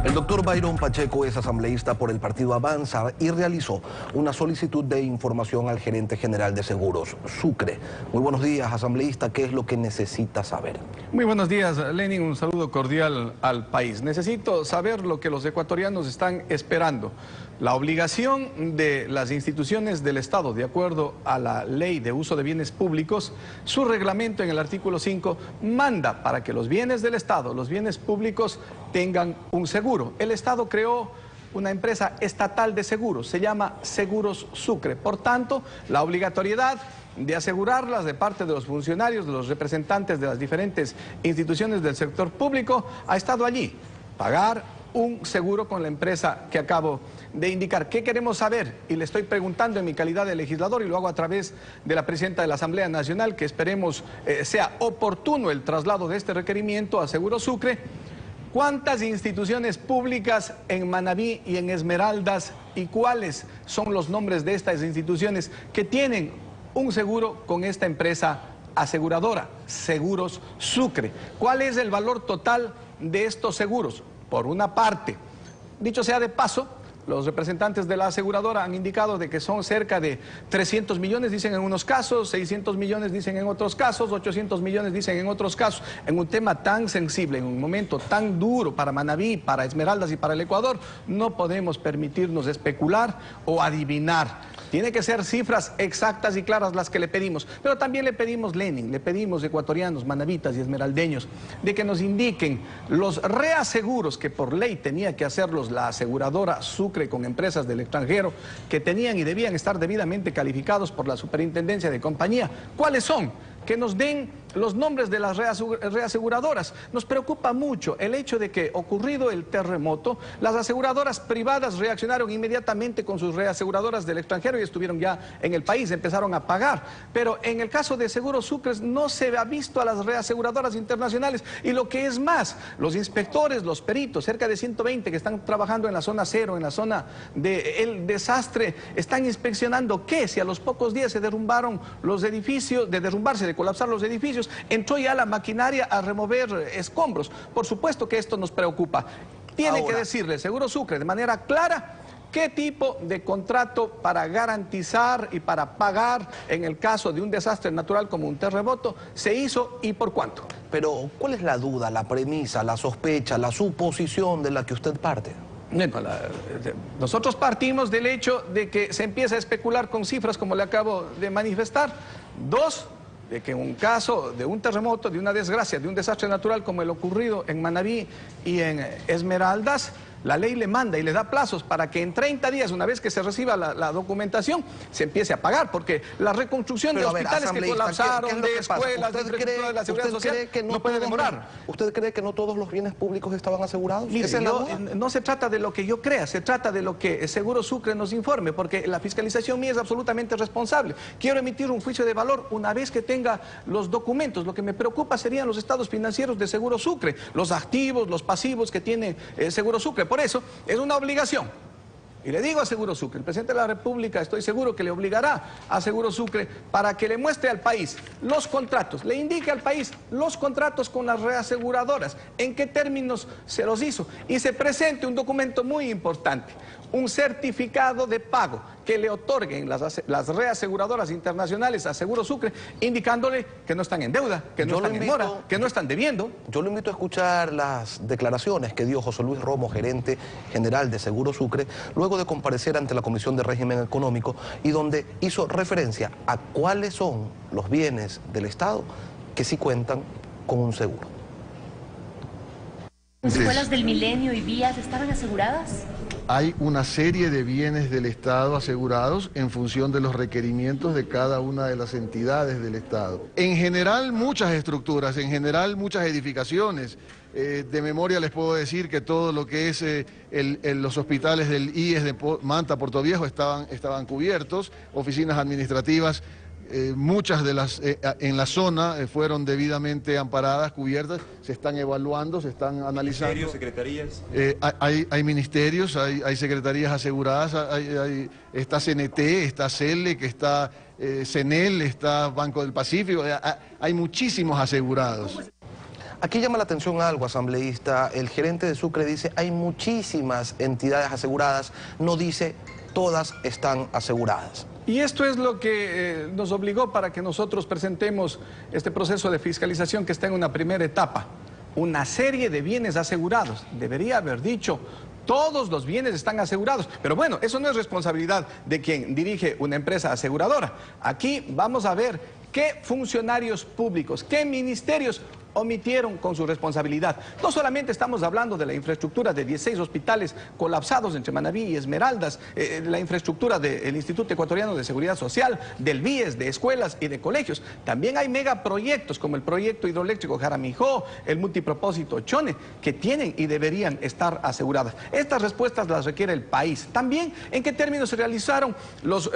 El doctor Byron Pacheco es asambleísta por el partido Avanza y realizó una solicitud de información al gerente general de Seguros, Sucre. Muy buenos días, asambleísta. ¿Qué es lo que necesita saber? Muy buenos días, Lenin. Un saludo cordial al país. Necesito saber lo que los ecuatorianos están esperando. La obligación de las instituciones del Estado, de acuerdo a la Ley de Uso de Bienes Públicos, su reglamento en el artículo 5 manda para que los bienes del Estado, los bienes públicos, tengan un seguro. El Estado creó una empresa estatal de seguros, se llama Seguros Sucre. Por tanto, la obligatoriedad de asegurarlas de parte de los funcionarios, de los representantes de las diferentes instituciones del sector público, ha estado allí. Pagar un seguro con la empresa que acabo de indicar. ¿Qué queremos saber? Y le estoy preguntando en mi calidad de legislador, y lo hago a través de la presidenta de la Asamblea Nacional, que esperemos sea oportuno el traslado de este requerimiento a Seguro Sucre. ¿Cuántas instituciones públicas en Manabí y en Esmeraldas, y cuáles son los nombres de estas instituciones que tienen un seguro con esta empresa aseguradora, Seguros Sucre? ¿Cuál es el valor total de estos seguros? Por una parte, dicho sea de paso, los representantes de la aseguradora han indicado de que son cerca de 300 millones, dicen en unos casos, 600 millones dicen en otros casos, 800 millones dicen en otros casos. En un tema tan sensible, en un momento tan duro para Manabí, para Esmeraldas y para el Ecuador, no podemos permitirnos especular o adivinar. Tiene que ser cifras exactas y claras las que le pedimos, pero también le pedimos, Lenin, le pedimos ecuatorianos, manavitas y esmeraldeños, de que nos indiquen los reaseguros que por ley tenía que hacerlos la aseguradora Sucre con empresas del extranjero, que tenían y debían estar debidamente calificados por la Superintendencia de Compañía. ¿Cuáles son? Que nos den los nombres de las reaseguradoras. Nos preocupa mucho el hecho de que, ocurrido el terremoto, las aseguradoras privadas reaccionaron inmediatamente con sus reaseguradoras del extranjero y estuvieron ya en el país, empezaron a pagar. Pero en el caso de Seguros Sucre no se ha visto a las reaseguradoras internacionales, y lo que es más, los inspectores, los peritos, cerca de 120 que están trabajando en la zona cero, en la zona del desastre, están inspeccionando que si a los pocos días se derrumbaron los edificios, de colapsar los edificios, entró ya la maquinaria a remover escombros. Por supuesto que esto nos preocupa. Tiene que decirle Seguro Sucre de manera clara qué tipo de contrato para garantizar y para pagar en el caso de un desastre natural como un terremoto se hizo y por cuánto. Pero, ¿cuál es la duda, la premisa, la sospecha, la suposición de la que usted parte? Bueno, nosotros partimos del hecho de que se empieza a especular con cifras como le acabo de manifestar. Dos, de que en un caso de un terremoto, de una desgracia, de un desastre natural como el ocurrido en Manabí y en Esmeraldas, la ley le manda y le da plazos para que en 30 días, una vez que se reciba la documentación, se empiece a pagar, porque la reconstrucción de hospitales que colapsaron, de escuelas, de infraestructura de la seguridad social, no puede demorar. ¿Usted cree que no todos los bienes públicos estaban asegurados? Mire, no se trata de lo que yo crea, se trata de lo que Seguro Sucre nos informe, porque la fiscalización mía es absolutamente responsable. Quiero emitir un juicio de valor una vez que tenga los documentos. Lo que me preocupa serían los estados financieros de Seguro Sucre, los activos, los pasivos que tiene Seguro Sucre. Por eso es una obligación. Y le digo a Seguro Sucre, el presidente de la República estoy seguro que le obligará a Seguro Sucre para que le muestre al país los contratos, le indique al país los contratos con las reaseguradoras, en qué términos se los hizo, y se presente un documento muy importante, un certificado de pago que le otorguen las reaseguradoras internacionales a Seguro Sucre, indicándole que no están en deuda, que no están en mora, que no están debiendo. Yo lo invito a escuchar las declaraciones que dio José Luis Romo, gerente general de Seguro Sucre, luego de comparecer ante la Comisión de Régimen Económico, y donde hizo referencia a cuáles son los bienes del Estado que sí cuentan con un seguro. ¿Escuelas del Milenio y vías estaban aseguradas? Hay una serie de bienes del Estado asegurados en función de los requerimientos de cada una de las entidades del Estado. En general, muchas estructuras, en general, muchas edificaciones. De memoria les puedo decir que todo lo que es los hospitales del IES de Manta, Puerto Viejo, estaban cubiertos, oficinas administrativas. Muchas de las en la zona fueron debidamente amparadas, cubiertas, se están evaluando, se están analizando. ¿Ministerios, secretarías? Hay ministerios, hay secretarías aseguradas, está CNT, está CELEC, está CENEL, está Banco del Pacífico, hay muchísimos asegurados. Aquí llama la atención algo, asambleísta. El gerente de Sucre dice, hay muchísimas entidades aseguradas, no dice, todas están aseguradas. Y esto es lo que nos obligó para que nosotros presentemos este proceso de fiscalización que está en una primera etapa. Una serie de bienes asegurados. Debería haber dicho, todos los bienes están asegurados. Pero bueno, eso no es responsabilidad de quien dirige una empresa aseguradora. Aquí vamos a ver qué funcionarios públicos, qué ministerios omitieron con su responsabilidad. No solamente estamos hablando de la infraestructura de 16 hospitales colapsados entre Manabí y Esmeraldas, la infraestructura del Instituto Ecuatoriano de Seguridad Social, del BIES, de escuelas y de colegios. También hay megaproyectos como el proyecto hidroeléctrico Jaramijó, el multipropósito Chone, que tienen y deberían estar aseguradas. Estas respuestas las requiere el país. También, ¿en qué términos se realizaron los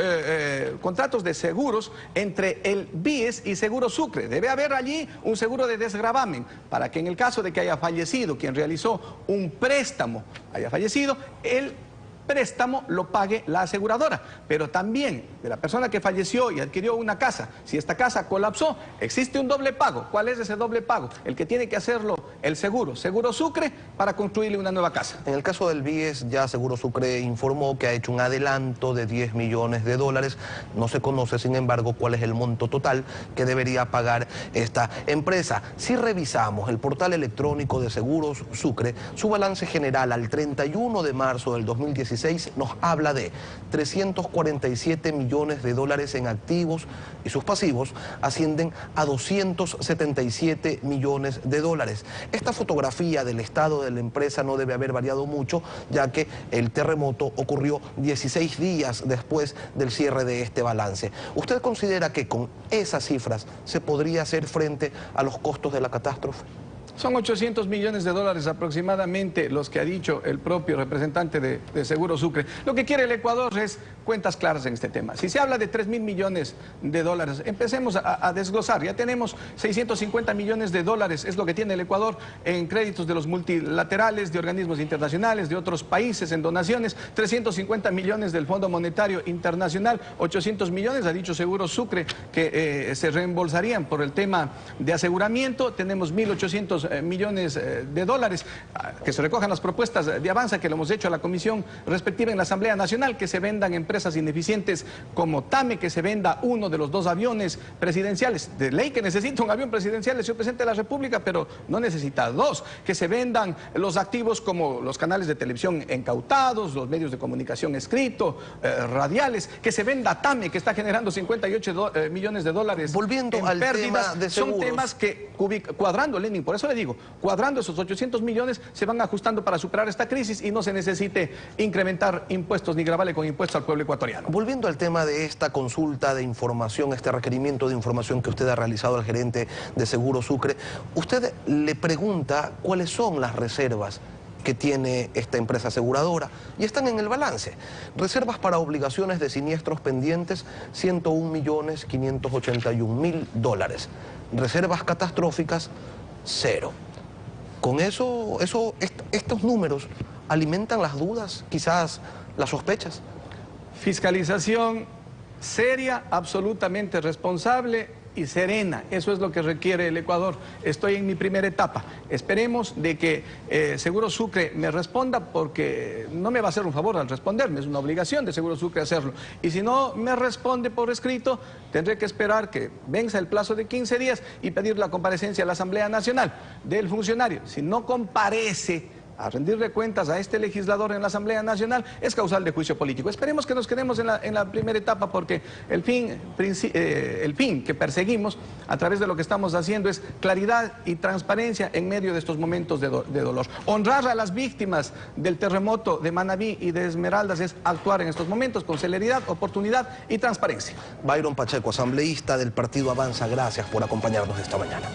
contratos de seguros entre el BIES y Seguro Sucre? Debe haber allí un seguro de desgravamen para que en el caso de que haya fallecido quien realizó un préstamo, haya fallecido, el préstamo lo pague la aseguradora, pero también de la persona que falleció y adquirió una casa. Si esta casa colapsó, existe un doble pago. ¿Cuál es ese doble pago? El que tiene que hacerlo el Seguro Sucre, para construirle una nueva casa. En el caso del BIES, ya Seguro Sucre informó que ha hecho un adelanto de 10 millones de dólares. No se conoce, sin embargo, cuál es el monto total que debería pagar esta empresa. Si revisamos el portal electrónico de Seguros Sucre, su balance general al 31 de marzo del 2016 nos habla de 347 millones de dólares en activos y sus pasivos ascienden a 277 millones de dólares. Esta fotografía del estado de la empresa no debe haber variado mucho, ya que el terremoto ocurrió 16 días después del cierre de este balance. ¿Usted considera que con esas cifras se podría hacer frente a los costos de la catástrofe? Son 800 millones de dólares aproximadamente los que ha dicho el propio representante de Seguro Sucre. Lo que quiere el Ecuador es cuentas claras en este tema. Si se habla de 3.000 millones de dólares, empecemos a desglosar. Ya tenemos 650 millones de dólares, es lo que tiene el Ecuador en créditos de los multilaterales, de organismos internacionales, de otros países, en donaciones. 350 millones del Fondo Monetario Internacional, 800 millones, ha dicho Seguro Sucre, que se reembolsarían por el tema de aseguramiento. Tenemos 1.800 millones de dólares, que se recojan las propuestas de Avanza, que lo hemos hecho a la comisión respectiva en la Asamblea Nacional, que se vendan empresas ineficientes como TAME, que se venda uno de los 2 aviones presidenciales. De ley que necesita un avión presidencial el señor presidente de la República, pero no necesita 2. Que se vendan los activos como los canales de televisión incautados, los medios de comunicación escrito, radiales. Que se venda TAME, que está generando 58 millones de dólares. Volviendo en al pérdidas. tema de seguros. Son temas que, cuadrando, Lenin, por eso le digo, cuadrando esos 800 millones, se van ajustando para superar esta crisis y no se necesite incrementar impuestos ni gravarle con impuestos al pueblo ecuatoriano. Volviendo al tema de esta consulta de información, este requerimiento de información que usted ha realizado al gerente de Seguro Sucre, usted le pregunta cuáles son las reservas que tiene esta empresa aseguradora y están en el balance. Reservas para obligaciones de siniestros pendientes, 101.581.000 dólares. Reservas catastróficas, 0. Con estos números alimentan las dudas, quizás las sospechas. Fiscalización seria, absolutamente responsable y serena. Eso es lo que requiere el Ecuador. Estoy en mi primera etapa. Esperemos de que Seguro Sucre me responda, porque no me va a hacer un favor al responderme, es una obligación de Seguro Sucre hacerlo. Y si no me responde por escrito, tendré que esperar que venza el plazo de 15 días y pedir la comparecencia a la Asamblea Nacional del funcionario. Si no comparece a rendirle cuentas a este legislador en la Asamblea Nacional, es causal de juicio político. Esperemos que nos quedemos en la primera etapa, porque el fin que perseguimos a través de lo que estamos haciendo es claridad y transparencia en medio de estos momentos de dolor. Honrar a las víctimas del terremoto de Manabí y de Esmeraldas es actuar en estos momentos con celeridad, oportunidad y transparencia. Byron Pacheco, asambleísta del partido Avanza, gracias por acompañarnos esta mañana.